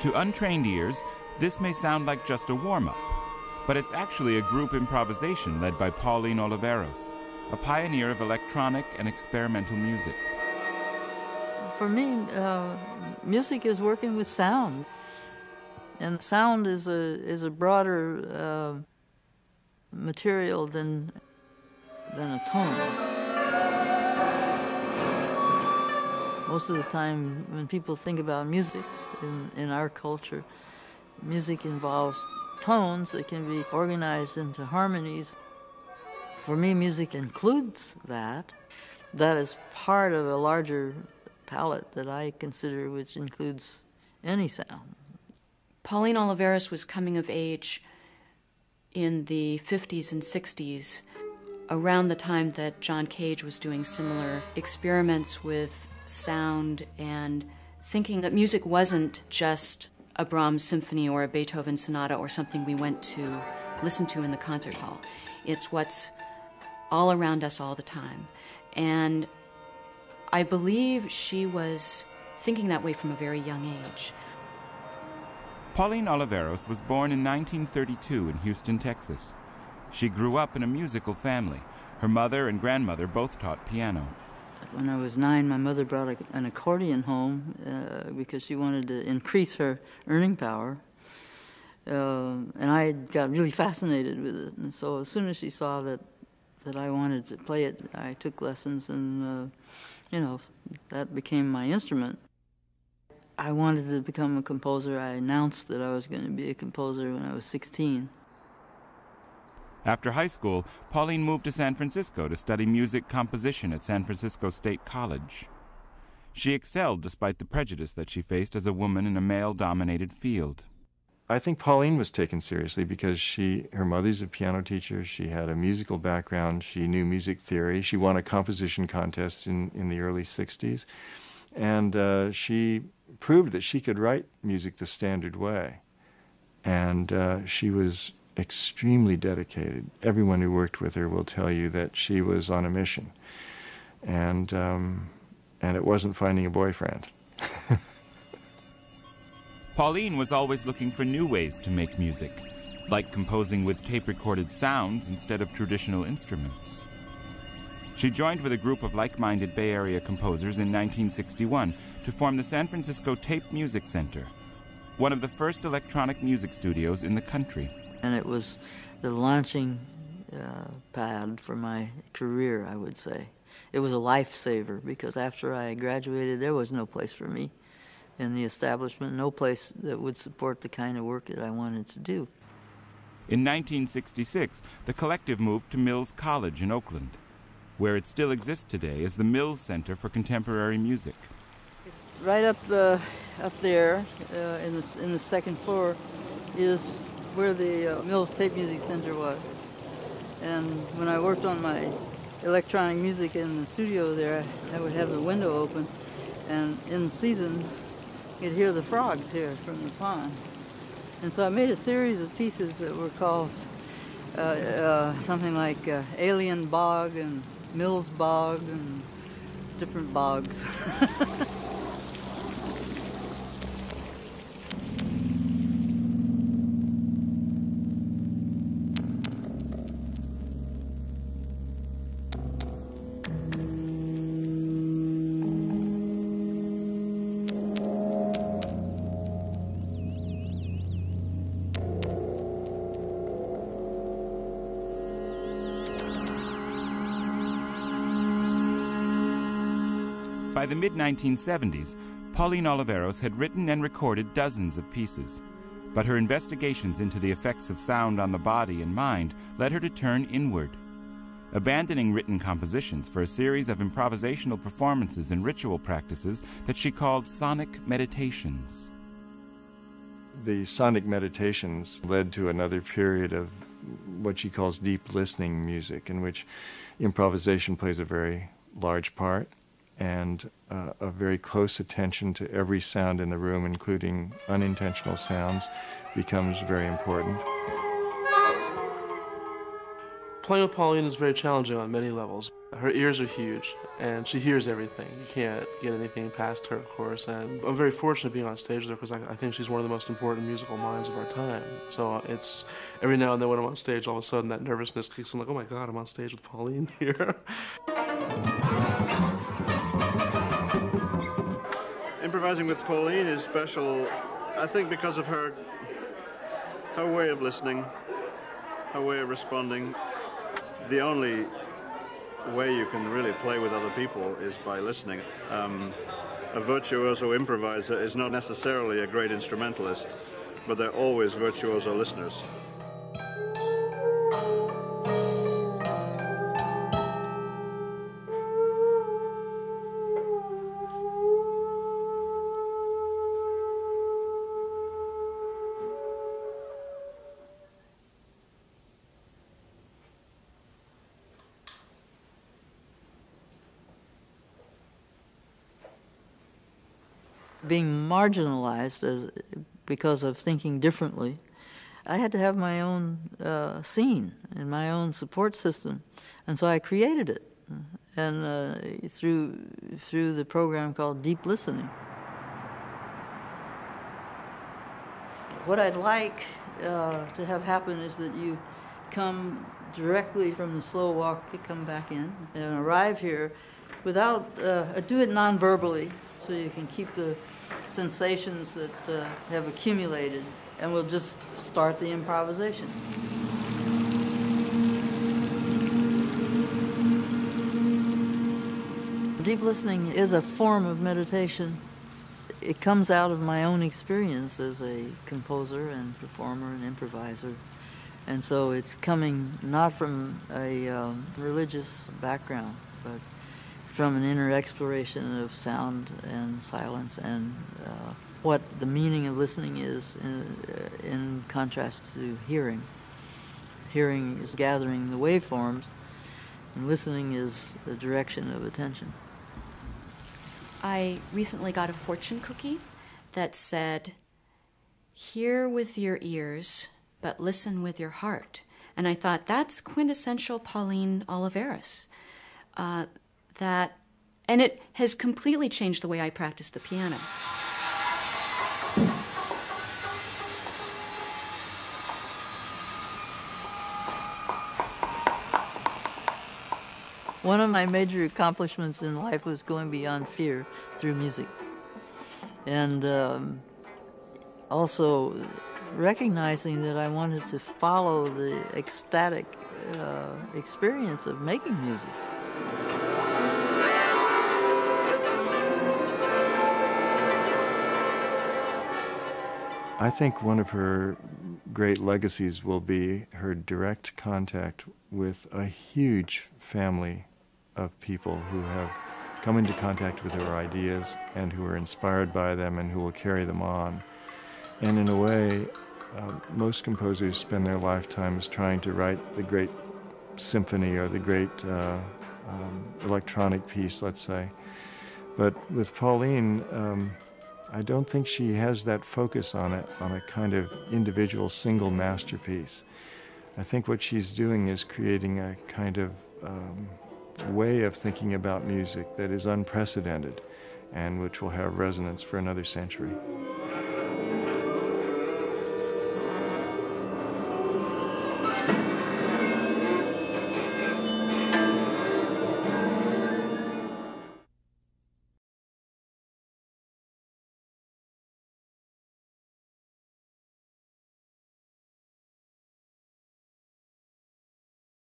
To untrained ears, this may sound like just a warm-up, but it's actually a group improvisation led by Pauline Oliveros, a pioneer of electronic and experimental music. For me, music is working with sound, and sound is a broader material than a tone. Most of the time, when people think about music in our culture, music involves tones that can be organized into harmonies. For me, music includes that. That is part of a larger palette that I consider, which includes any sound. Pauline Oliveros was coming of age in the 50s and 60s, around the time that John Cage was doing similar experiments with sound and thinking that music wasn't just a Brahms symphony or a Beethoven sonata or something we went to listen to in the concert hall. It's what's all around us all the time. And I believe she was thinking that way from a very young age. Pauline Oliveros was born in 1932 in Houston, Texas. She grew up in a musical family. Her mother and grandmother both taught piano. When I was 9, my mother brought an accordion home because she wanted to increase her earning power. And I got really fascinated with it. And so as soon as she saw that I wanted to play it, I took lessons, and that became my instrument. I wanted to become a composer. I announced that I was going to be a composer when I was 16. After high school, Pauline moved to San Francisco to study music composition at San Francisco State College. She excelled despite the prejudice that she faced as a woman in a male-dominated field. I think Pauline was taken seriously because her mother's a piano teacher, she had a musical background, she knew music theory, she won a composition contest in the early 60s, and she proved that she could write music the standard way. And she was extremely dedicated. Everyone who worked with her will tell you that she was on a mission. And it wasn't finding a boyfriend. Pauline was always looking for new ways to make music, like composing with tape-recorded sounds instead of traditional instruments. She joined with a group of like-minded Bay Area composers in 1961 to form the San Francisco Tape Music Center, one of the first electronic music studios in the country. And it was the launching pad for my career, I would say. It was a lifesaver because after I graduated, there was no place for me in the establishment, no place that would support the kind of work that I wanted to do. In 1966, the collective moved to Mills College in Oakland, where it still exists today as the Mills Center for Contemporary Music. Right up there in the second floor is where the Mills Tape Music Center was. And when I worked on my electronic music in the studio there, I would have the window open, and in season, you'd hear the frogs here from the pond. And so I made a series of pieces that were called something like Alien Bog and Mills Bog and different bogs. By the mid-1970s, Pauline Oliveros had written and recorded dozens of pieces, but her investigations into the effects of sound on the body and mind led her to turn inward, abandoning written compositions for a series of improvisational performances and ritual practices that she called sonic meditations. The sonic meditations led to another period of what she calls deep listening music, in which improvisation plays a very large part, and a very close attention to every sound in the room, including unintentional sounds, becomes very important. Playing with Pauline is very challenging on many levels. Her ears are huge, and she hears everything. You can't get anything past her, of course, and I'm very fortunate being on stage with her because I think she's one of the most important musical minds of our time. So it's every now and then when I'm on stage, all of a sudden that nervousness kicks in, like, oh my God, I'm on stage with Pauline here. Improvising with Pauline is special, I think, because of her way of listening, her way of responding. The only way you can really play with other people is by listening. A virtuoso improviser is not necessarily a great instrumentalist, but they're always virtuoso listeners. Being marginalized because of thinking differently, I had to have my own scene and my own support system, and so I created it, and through the program called Deep Listening. What I'd like to have happen is that you come directly from the slow walk, you come back in and arrive here without, do it non-verbally, so you can keep the sensations that have accumulated, and we'll just start the improvisation. Deep listening is a form of meditation. It comes out of my own experience as a composer and performer and improviser, and so it's coming not from a religious background, but from an inner exploration of sound and silence and what the meaning of listening is in contrast to hearing. Hearing is gathering the waveforms, and listening is the direction of attention. I recently got a fortune cookie that said, "Hear with your ears, but listen with your heart." And I thought, that's quintessential Pauline Oliveros. And it has completely changed the way I practice the piano. One of my major accomplishments in life was going beyond fear through music. And also recognizing that I wanted to follow the ecstatic experience of making music. I think one of her great legacies will be her direct contact with a huge family of people who have come into contact with her ideas and who are inspired by them and who will carry them on. And in a way, most composers spend their lifetimes trying to write the great symphony or the great electronic piece, let's say. But with Pauline, I don't think she has that focus on a kind of individual single masterpiece. I think what she's doing is creating a kind of way of thinking about music that is unprecedented and which will have resonance for another century.